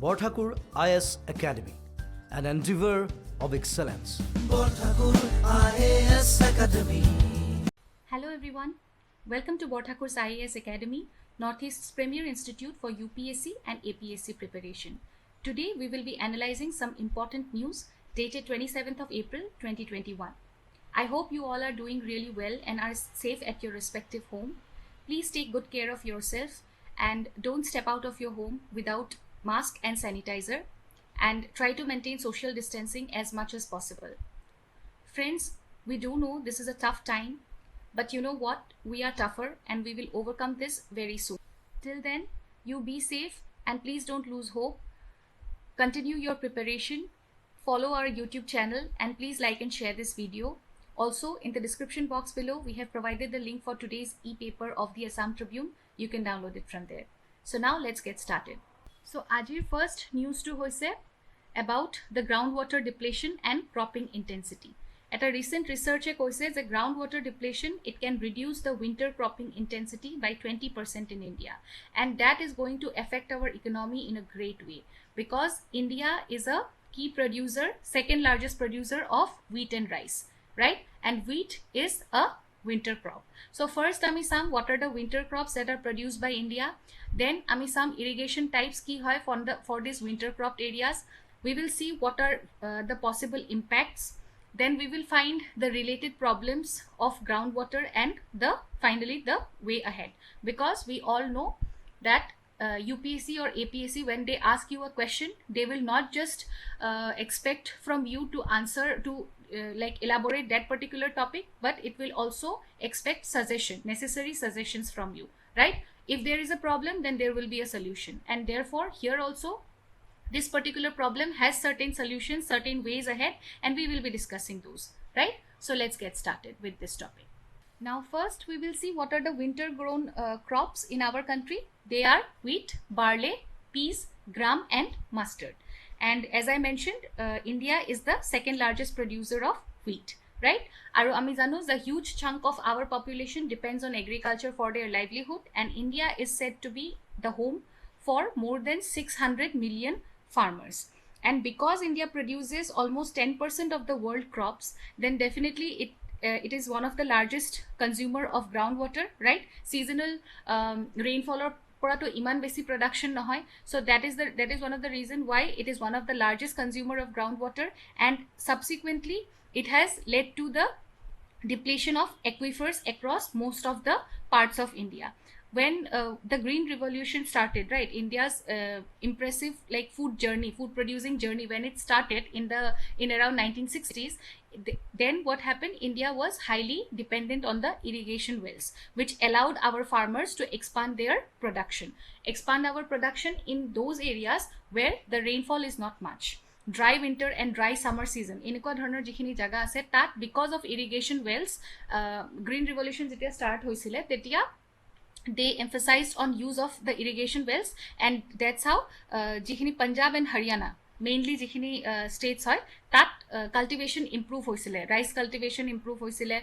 Borthakur IAS Academy, an endeavor of excellence. Borthakur IAS Academy. Hello everyone, welcome to Borthakur's IAS Academy, Northeast's premier institute for UPSC and APSC preparation. Today we will be analyzing some important news dated 27th of April 2021. I hope you all are doing really well and are safe at your respective home. Please take good care of yourself and don't step out of your home without mask and sanitizer, and try to maintain social distancing as much as possible. Friends, we do know this is a tough time, but you know what? We are tougher and we will overcome this very soon. Till then, you be safe and please don't lose hope. Continue your preparation, follow our YouTube channel, and please like and share this video. Also, in the description box below, we have provided the link for today's e-paper of the Assam Tribune. You can download it from there. So now let's get started. So, Ajir first news to hoise about the groundwater depletion and cropping intensity. At a recent research says the groundwater depletion, it can reduce the winter cropping intensity by 20% in India, and that is going to affect our economy in a great way, because India is a key producer, second largest producer of wheat and rice, right? And wheat is a winter crop. So first ami sam what are the winter crops that are produced by India, then ami sam irrigation types ki hoy for these winter cropped areas. We will see what are the possible impacts. Then we will find the related problems of groundwater and finally the way ahead, because we all know that UPSC or APSC, when they ask you a question, they will not just expect from you to answer to like elaborate that particular topic, but it will also expect necessary suggestions from you, right? If there is a problem, then there will be a solution, and therefore here also this particular problem has certain solutions, certain ways ahead, and we will be discussing those, right? So let's get started with this topic. Now first we will see what are the winter grown crops in our country. They are wheat, barley, peas, gram and mustard. And as I mentioned, India is the second largest producer of wheat, right? Aru ami janu the huge chunk of our population depends on agriculture for their livelihood, and India is said to be the home for more than 600 million farmers. And because India produces almost 10% of the world crops, then definitely it is one of the largest consumer of groundwater, right? Seasonal rainfall pora to iman besi production nahoy, so that is one of the reason why it is one of the largest consumer of groundwater, and subsequently it has led to the depletion of aquifers across most of the parts of India. When the green revolution started, right, India's impressive like food producing journey, when it started in around 1960s, then what happened, India was highly dependent on the irrigation wells, which allowed our farmers to expand our production in those areas where the rainfall is not much. Dry winter and dry summer season এনেকুৱা ধৰণৰ যিখিনি জাগা আছে তাত because of irrigation wells, green revolution যেতিয়া start হৈছিলে তেতিয়া they emphasized on use of the irrigation wells, and that's how jikhini Punjab and Haryana mainly jikhini states hoy tat cultivation improve hoisile, rice cultivation improve hoisile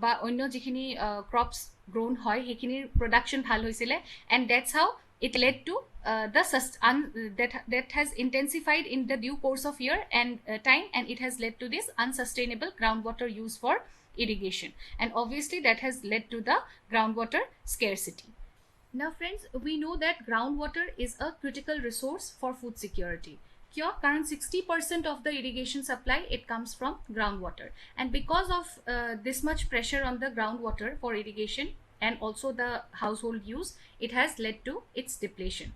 ba onno jikhini crops grown hoy hekhini production bhal hoisile, and that's how it led to that has intensified in the due course of year and time, and it has led to this unsustainable groundwater use for irrigation, and obviously that has led to the groundwater scarcity. Now friends, we know that groundwater is a critical resource for food security. Current 60% of the irrigation supply, it comes from groundwater, and because of this much pressure on the groundwater for irrigation and also the household use, it has led to its depletion.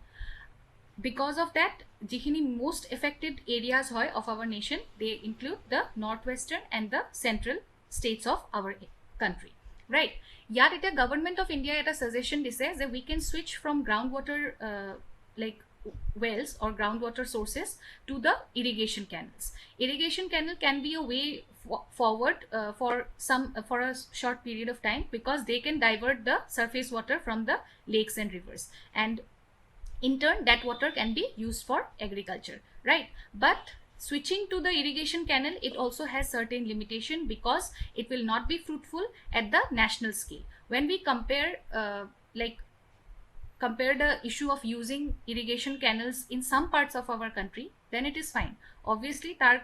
Because of that, jikhini most affected areas hoy of our nation, they include the northwestern and the central states of our country, right? Yet it a government of India at a suggestion dise that we can switch from groundwater like wells or groundwater sources to the irrigation canals. Irrigation canal can be a way forward for a short period of time, because they can divert the surface water from the lakes and rivers, and in turn that water can be used for agriculture, right? But switching to the irrigation canal, it also has certain limitation, because it will not be fruitful at the national scale. When we compare like compare the issue of using irrigation canals in some parts of our country, then it is fine. Obviously tar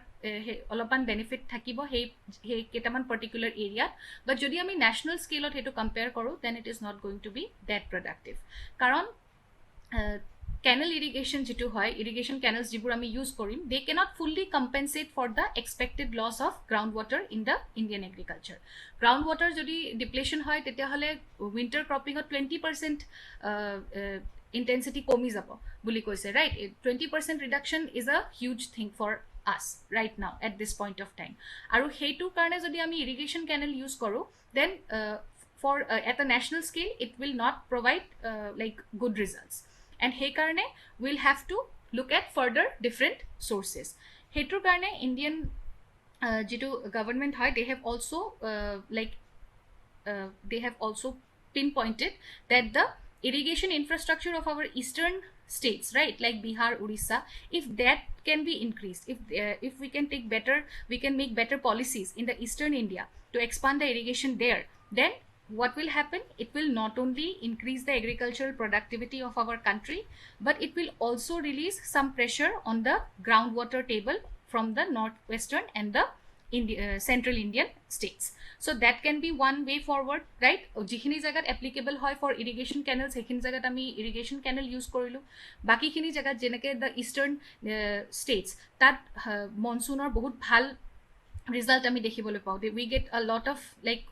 olopan benefit thakibo he ketaman particular area, but jodi ami national scale ot hetu compare koru, then it is not going to be that productive. Karon canal irrigation jitu hoy, irrigation canals jibur ami use korim, they cannot fully compensate for the expected loss of groundwater in the Indian agriculture. Groundwater jodi depletion hoy tetia hole winter cropping ot 20% intensity komi jabo buli koise, right? 20% reduction is a huge thing for us right now at this point of time. Aru heitu karone jodi ami irrigation canal use koru, then for at a national scale it will not provide like good results, and he karone we'll have to look at further different sources. Hetur karone Indian jitu government hoy, they have also they have also pinpointed that the irrigation infrastructure of our eastern states, right, like Bihar, Odisha, if that can be increased, if we can take better, we can make better policies in the eastern India to expand the irrigation there, then what will happen? It will not only increase the agricultural productivity of our country, but it will also release some pressure on the groundwater table from the northwestern and the central Indian states. So that can be one way forward, right? Jikhini jagat applicable hoy for irrigation canals, hekhini jagat ami irrigation canal use korilu. Baki khini jagat jeneke the eastern states, tat monsoon or bahut bhal result ami dekhibole pao, we get a lot of like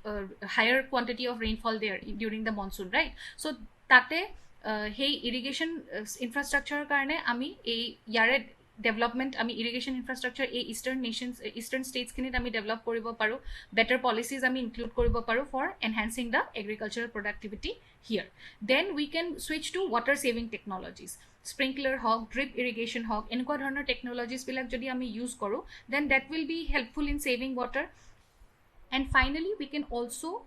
higher quantity of rainfall there during the monsoon, right? So tate hey irrigation infrastructure karone ami ei yare development ami irrigation infrastructure ei eastern nations, eastern states kinit ami develop koribo paru, better policies ami include koribo paru for enhancing the agricultural productivity here. Then we can switch to water saving technologies, sprinkler hog, drip irrigation hog, enko dhoroner technologies bilak jodi ami use koru, then that will be helpful in saving water. And finally we can also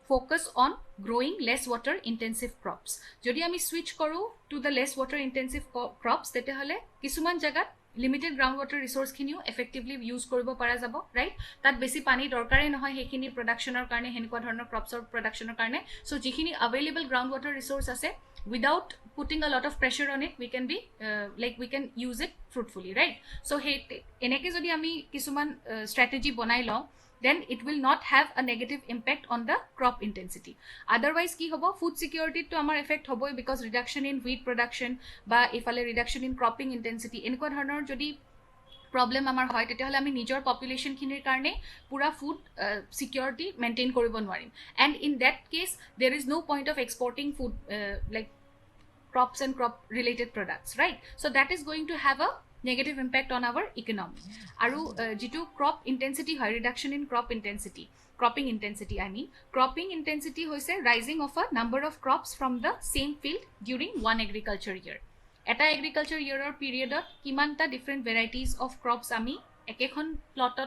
focus on growing less water intensive crops. Jodi ami switch koru to the less water intensive crops, tete hole kisuman jagat limited groundwater resource khiniও effectively use koribo para jabo, right? Tat besi pani dorkare nohoy hekhini production or karone henko dhoroner crops or production or karone. So jikhini available groundwater resource ase, without putting a lot of pressure on it, we can be we can use it fruitfully, right? So he eneke jodi ami kisuman strategy bonai lo, then it will not have a negative impact on the crop intensity. Otherwise ki hobo, food security to amar effect hobo, because reduction in wheat production ba ifale reduction in cropping intensity enko dhoroner jodi problem amar hoy, tete hole ami nijor population khinir karone pura food security maintain koribo nwarim, and in that case there is no point of exporting food like crops and crop related products, right? So that is going to have a negative impact on our economy. Aru jitu crop intensity hoy, reduction in cropping intensity, I mean cropping intensity hoise rising of a number of crops from the same field during one agriculture year. Eta agriculture year or period kimanta different varieties of crops ami ekekhon plot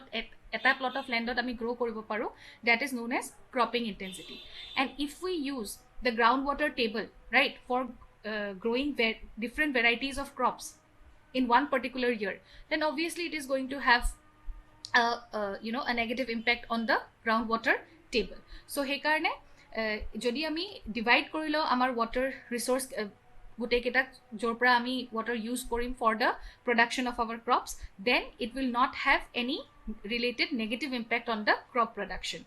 eta plot of land ami grow koribo paru, that is known as cropping intensity. And if we use the groundwater table, right, for growing different varieties of crops in one particular year, then obviously it is going to have a negative impact on the groundwater table. So he karone jodi ami divide korilo amar water resource gutei keta jorpra ami water use korim for the production of our crops, then it will not have any related negative impact on the crop production.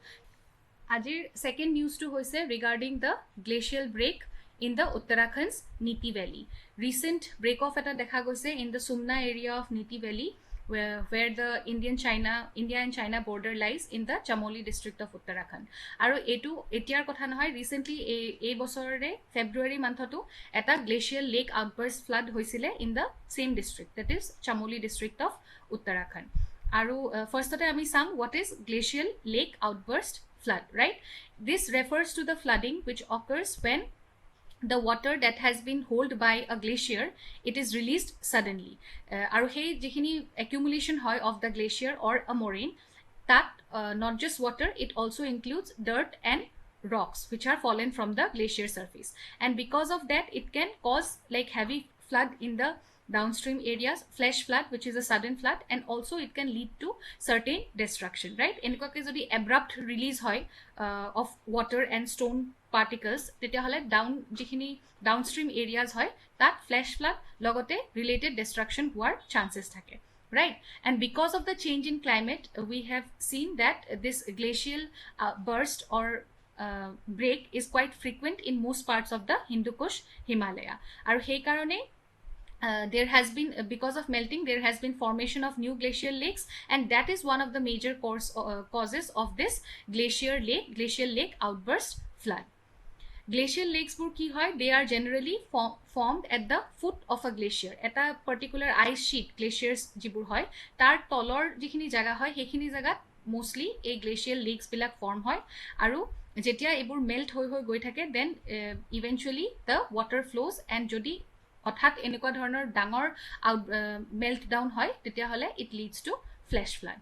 Ajir second news to hoise regarding the glacial break in the Uttarakhand's Niti Valley. Recent break off eta dekha goise in the Sumna area of Niti Valley, where the India and China border lies in the Chamoli district of Uttarakhand. Aru etu etiar kotha nohoy, recently ei bosorore February month eta glacial lake outburst flood hoisile in the same district, that is Chamoli district of Uttarakhand. Aru first ami sam what is glacial lake outburst flood, right? This refers to the flooding which occurs when the water that has been held by a glacier, it is released suddenly. Aru hei jikhini accumulation hoy of the glacier or a moraine, that not just water, it also includes dirt and rocks which are fallen from the glacier surface, and because of that it can cause like heavy flood in the downstream areas, flash flood, which is a sudden flood, and also it can lead to certain destruction, right? Enukake jodi abrupt release hoy of water and stone particles, tetia hole downstream areas hoy that flash flood logote related destruction hoar chances thake, right? And because of the change in climate, we have seen that this glacial burst or break is quite frequent in most parts of the Hindu Kush Himalaya. Aru hei karone there has been because of melting, there has been formation of new glacial lakes, and that is one of the major causes of this glacial lake outburst flood. Glacial lakes bur ki hoy, they are generally formed at the foot of a glacier. Eta particular ice sheet glaciers jibur hoy tar tolor jikhini jaga hoy hekhini jagat mostly a glacial lakes bilak form hoy, aru jetia ebur melt hoy goi thake, then eventually the water flows, and jodi অর্থাৎ এনেকুৱা ধৰণৰ ডাঙৰ melt down হয় তেতিয়াহ'লে it leads to flash flood.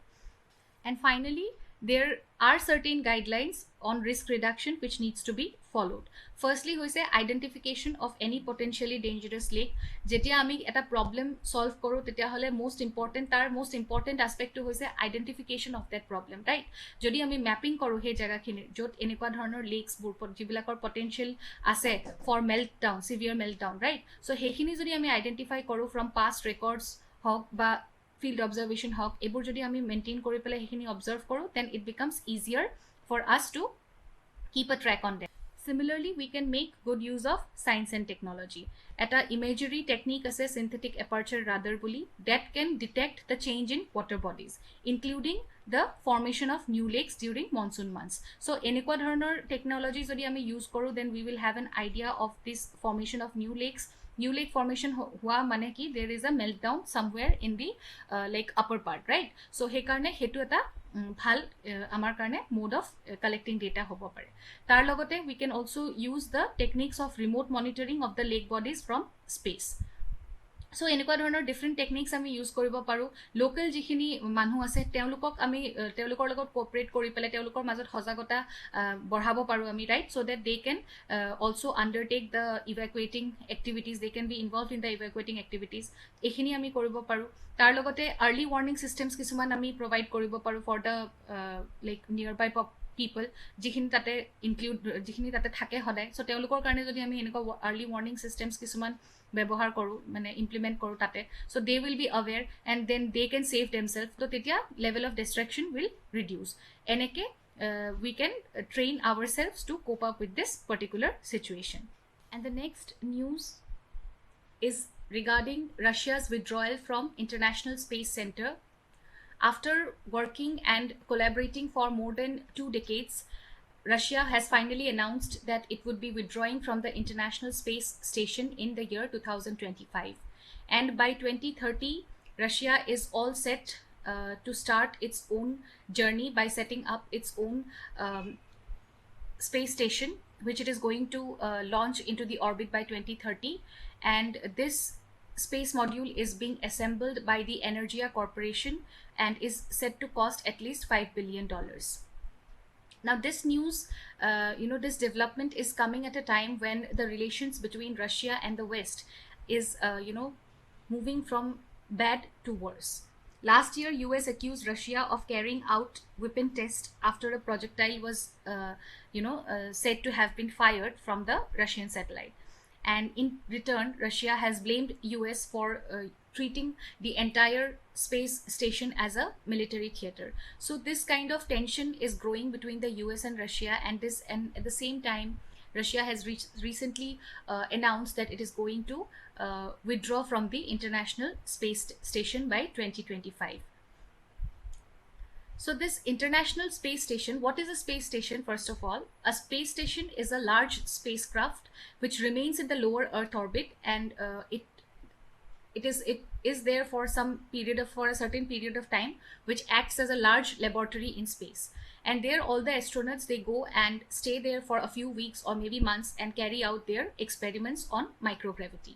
And finally, there are certain guidelines on risk reduction which needs to be followed. Firstly hoise identification of any potentially dangerous lake. Jetia ami eta problem solve koru tetia hole most important aspect to hoise identification of that problem, right? Jodi ami mapping koru he jaga khini jot enekwa dhornor lakes bur jibilakor potential ase for meltdown, severe meltdown, right? So hekhini jodi ami identify koru from past records hok ba field observation hawk ebur jodi ami maintain kori pele hekhini observe koru, then it becomes easier for us to keep a track on them. Similarly, we can make good use of science and technology. Eta imagery technique ase synthetic aperture radar boli that can detect the change in water bodies, including the formation of new lakes during monsoon months. So enekwa dhornor technology jodi ami use koru, then we will have an idea of this formation of new lakes. New lake formation hua mane ki there is a meltdown somewhere in the like upper part, right? So he karne hetu eta bhal amar karne mode of collecting data hobo pare. Tar logote we can also use the techniques of remote monitoring of the lake bodies from space. So enekwa dhornor different techniques ami use koribo paru. Local jikhini manhu ase teolukok ami teolukor logot cooperate kori pele teolukor majot hojagota borhabo paru ami, right? So that they can also undertake the evacuating activities, they can be involved in the evacuating activities. Ekhini ami koribo paru. Tar logote early warning systems kisuman ami provide koribo paru for the like nearby people jikhini tate include jikhini tate thake hoday. So teolukor karone jodi ami eneko early warning systems kisuman ব্যবহার করো মানে implement করো তাতে, so they will be aware and then they can save themselves, so tetia level of distraction will reduce. Eneke we can train ourselves to cope up with this particular situation. And the next news is regarding Russia's withdrawal from International Space Center. After working and collaborating for more than 2 decades, Russia has finally announced that it would be withdrawing from the International Space Station in the year 2025. And by 2030, Russia is all set to start its own journey by setting up its own space station, which it is going to launch into the orbit by 2030. And this space module is being assembled by the Energia Corporation and is set to cost at least $5 billion. Now this news, this development is coming at a time when the relations between Russia and the West is, moving from bad to worse. Last year, US accused Russia of carrying out weapon tests after a projectile was, said to have been fired from the Russian satellite. And in return, Russia has blamed US for treating the entire space station as a military theater. So this kind of tension is growing between the US and Russia, and at the same time Russia has recently announced that it is going to withdraw from the International Space Station by 2025. So this International Space Station, what is a space station? First of all, a space station is a large spacecraft which remains in the lower Earth orbit, and it is there for a certain period of time, which acts as a large laboratory in space. And there all the astronauts, they go and stay there for a few weeks or maybe months and carry out their experiments on microgravity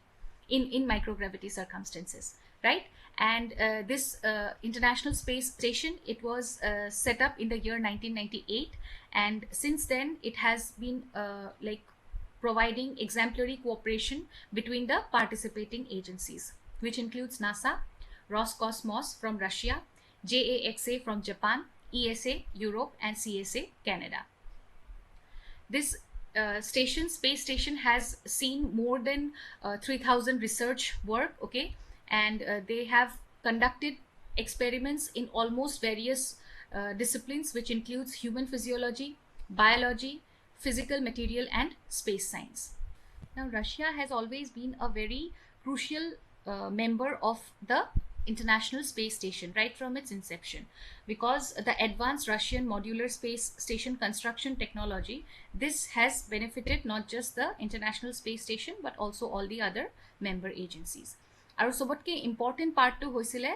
in microgravity circumstances, right? And this International Space Station, it was set up in the year 1998, and since then it has been providing exemplary cooperation between the participating agencies. which includes NASA, Roscosmos from Russia, JAXA from Japan, ESA Europe, and CSA Canada. This space station, has seen more than 3,000 research work, okay, and they have conducted experiments in almost various disciplines, which includes human physiology, biology, physical material, and space science. Now, Russia has always been a very crucial member of the International Space Station right from its inception, because the advanced Russian modular space station construction technology, this has benefited not just the International Space Station but also all the other member agencies. আৰু চবতকে important পাৰ্টটো হৈছিলে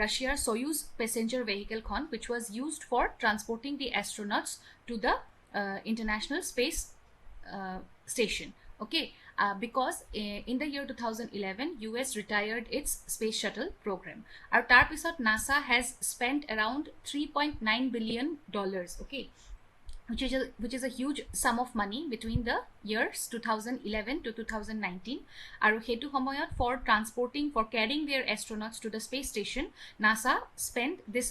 ৰাছিয়াৰ Soyuz passenger ভেহিকেলখন, which was used for transporting the astronauts to the International Space Station. Okay, because in the year 2011, US retired its space shuttle program. Our tarpisot NASA has spent around $3.9 billion, okay, which is a huge sum of money between the years 2011 to 2019. Aru hetu homoyot for transporting, for carrying their astronauts to the space station, NASA spent this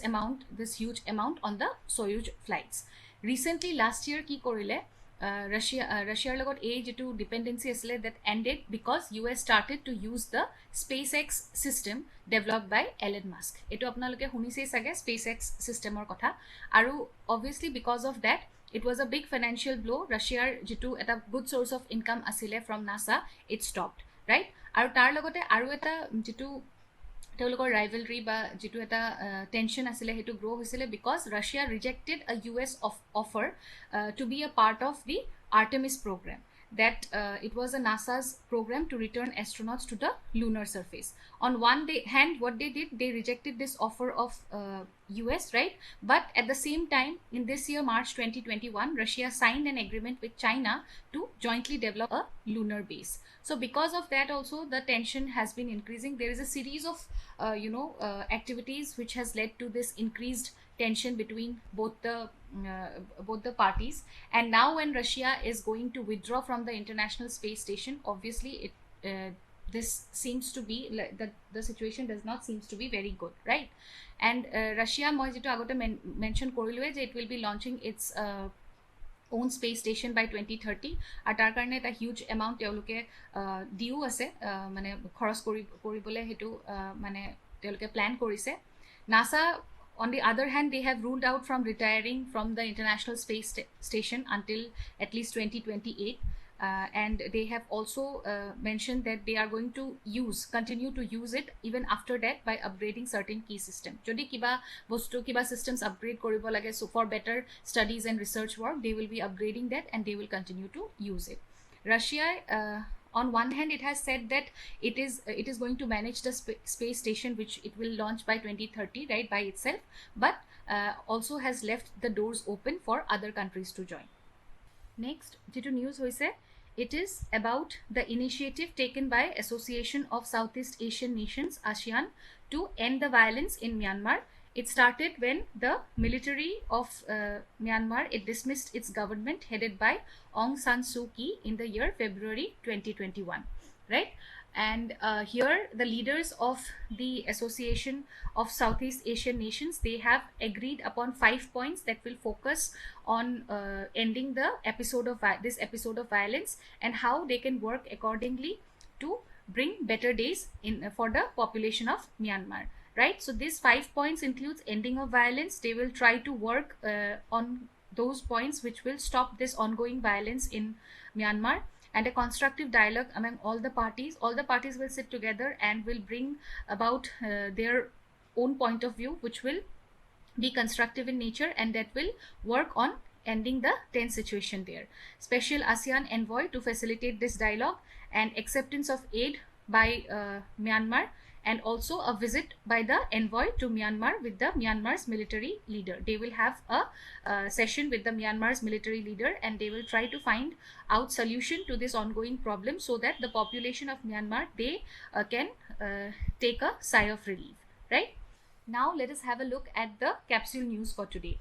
huge amount on the Soyuz flights. Recently, last year ki korile Russia's logot a jetu dependency asile that ended because US started to use the SpaceX system developed by Elon Musk. Eto apnaloke hunise sage SpaceX system or kotha, aru obviously because of that it was a big financial blow. Russia's jetu eta good source of income asile from NASA, it stopped, right? Aru tar logote aru eta jetu তেওঁলোকৰ rivalry বা যেটো এটা tension asile hetu grow hoisile because Russia rejected a US offer to be a part of the Artemis program, that it was a NASA's program to return astronauts to the lunar surface. On one hand, what they did, they rejected this offer of US, right? But at the same time, in this year, March 2021, Russia signed an agreement with China to jointly develop a lunar base. So because of that also, the tension has been increasing. There is a series of activities which has led to this increased tension between both the parties. And now when Russia is going to withdraw from the International Space Station, obviously this seems to be the situation does not seems to be very good, right? And Russia moi jeto agote mention korilwe je it will be launching its own space station by 2030, আর তার কারণে এটা huge amount তেওঁলোকে দিও আছে, মানে খৰচ কৰিবলে হেতু মানে তেওঁলোকে প্ল্যান কৰিছে. NASA, on the other hand, they have ruled out from retiring from the International Space Station until at least 2028. And they have also mentioned that they are going to continue to use it even after that by upgrading certain key systems. Jodi kiba systems upgrade koribo lage, so for better studies and research work, they will be upgrading that and they will continue to use it. Russia, on one hand, it has said that it is going to manage the space station, which it will launch by 2030, right, by itself, but also has left the doors open for other countries to join. Next, jeto news hoise, it is about the initiative taken by Association of Southeast Asian Nations, ASEAN, to end the violence in Myanmar. It started when the military of Myanmar, it dismissed its government headed by Aung San Suu Kyi in the year February 2021, right? And here the leaders of the Association of Southeast Asian Nations, they have agreed upon 5 points that will focus on ending this episode of violence and how they can work accordingly to bring better days for the population of Myanmar, right? So these 5 points includes ending of violence. They will try to work on those points which will stop this ongoing violence in Myanmar, and a constructive dialogue among all the parties. All the parties will sit together and will bring about their own point of view, which will be constructive in nature and that will work on ending the tense situation there. Special ASEAN envoy to facilitate this dialogue and acceptance of aid by Myanmar, and also a visit by the envoy to Myanmar with the Myanmar's military leader. They will have a session with the Myanmar's military leader and they will try to find out solution to this ongoing problem so that the population of Myanmar, they can take a sigh of relief, right? Now let us have a look at the capsule news for today.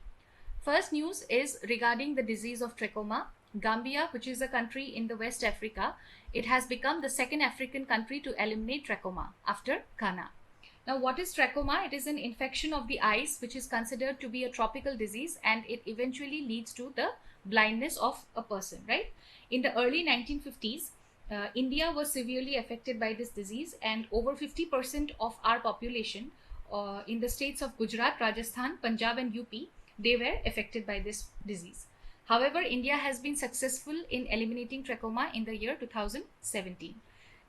First news is regarding the disease of trachoma. Gambia, which is a country in the West Africa, it has become the second African country to eliminate trachoma after Ghana. Now, what is trachoma? It is an infection of the eyes, which is considered to be a tropical disease, and it eventually leads to the blindness of a person, right? In the early 1950s, India was severely affected by this disease, and over 50% of our population in the states of Gujarat, Rajasthan, Punjab, and UP, they were affected by this disease. However, India has been successful in eliminating trachoma in the year 2017.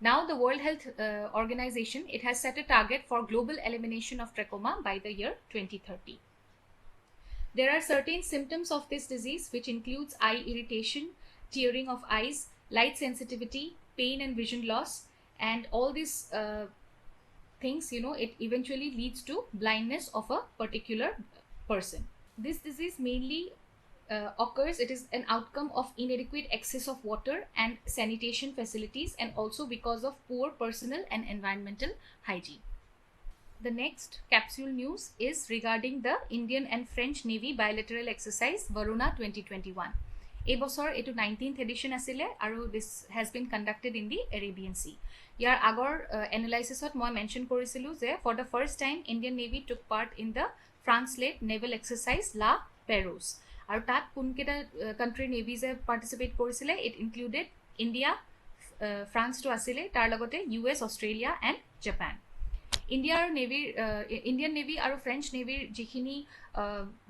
Now, the World Health Organization, it has set a target for global elimination of trachoma by the year 2030. There are certain symptoms of this disease, which includes eye irritation, tearing of eyes, light sensitivity, pain and vision loss, and all these things, it eventually leads to blindness of a particular person. This disease mainly occurs, it is an outcome of inadequate access of water and sanitation facilities, and also because of poor personal and environmental hygiene. The next capsule news is regarding the Indian and French Navy bilateral exercise Varuna 2021. Ebosor etu 19th edition asile aru this has been conducted in the Arabian Sea. Yar agor analysis ot moi mention korisilu je for the first time Indian Navy took part in the France-led naval exercise La Pérouse. আৰু তাত কোনকেইটা country নেভিজে participate কৰিছিলে, ইট included India, ফ্ৰান্সটো আছিলে, তাৰ লগতে US, Australia and Japan. Indian navy আৰু French নেভিৰ যিখিনি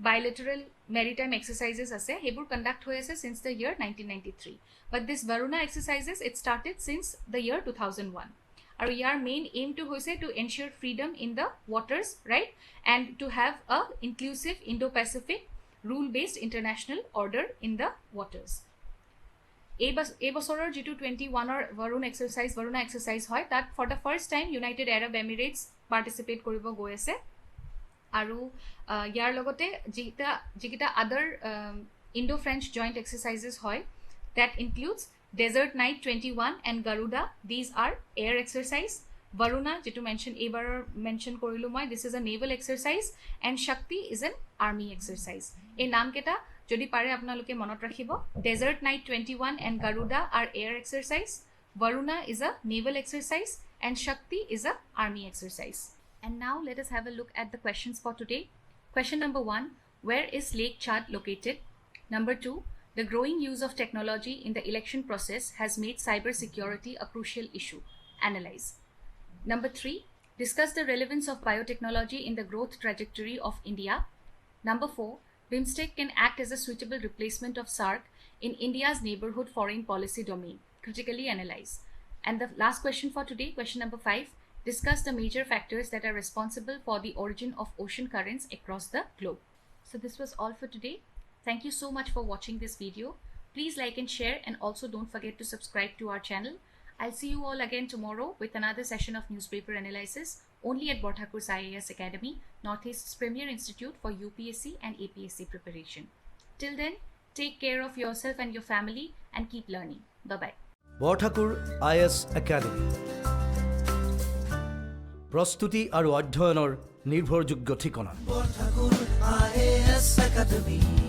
বাইলেটাৰেল maritime এক্সাৰচাইজেছ আছে সেইবোৰ কণ্ডাক্ট হৈ আছে since the year 1993, but this Varuna exercises it started since the year 2001। আৰু ইয়াৰ মেইন এইমটো হৈছে to ensure freedom in the waters, right, and to have a inclusive Indo-Pacific rule-based international order in the waters. এই বছৰৰ যিটো 21ৰ Varun exercise হয়, তাত for the first time United Arab Emirates participate কৰিব গৈ আছে। আৰু ইয়াৰ লগতে যিকেইটা আদাৰ ইণ্ডো ফ্ৰেঞ্চ জইণ্ট এক্সাৰচাইজেছ হয়, that includes desert knight 21 and Garuda, these are air exercise. Varuna, jitu mention korilu moi, this is a naval exercise, and Shakti is an army exercise. Ei naam keta jodi pare apnaluke monot rakhibo, Desert Night 21 and Garuda are air exercise, Varuna is a naval exercise, and Shakti is a army exercise. And now let us have a look at the questions for today. Question number 1, where is Lake Chad located? Number 2, the growing use of technology in the election process has made cyber security a crucial issue. Analyze. Number 3, discuss the relevance of biotechnology in the growth trajectory of India. Number 4, BIMSTEC can act as a suitable replacement of SAARC in India's neighborhood foreign policy domain. Critically analyze. And the last question for today, question number 5, discuss the major factors that are responsible for the origin of ocean currents across the globe. So this was all for today. Thank you so much for watching this video. Please like and share, and also don't forget to subscribe to our channel. I'll see you all again tomorrow with another session of newspaper analysis only at Borthakur's IAS Academy, Northeast's premier institute for UPSC and APSC preparation. Till then, take care of yourself and your family and keep learning. Bye-bye. Borthakur IAS academy প্ৰস্তুতি আৰু অধ্যয়নৰ নিৰ্ভৰযোগ্য ঠিকনা। Borthakur IAS Academy।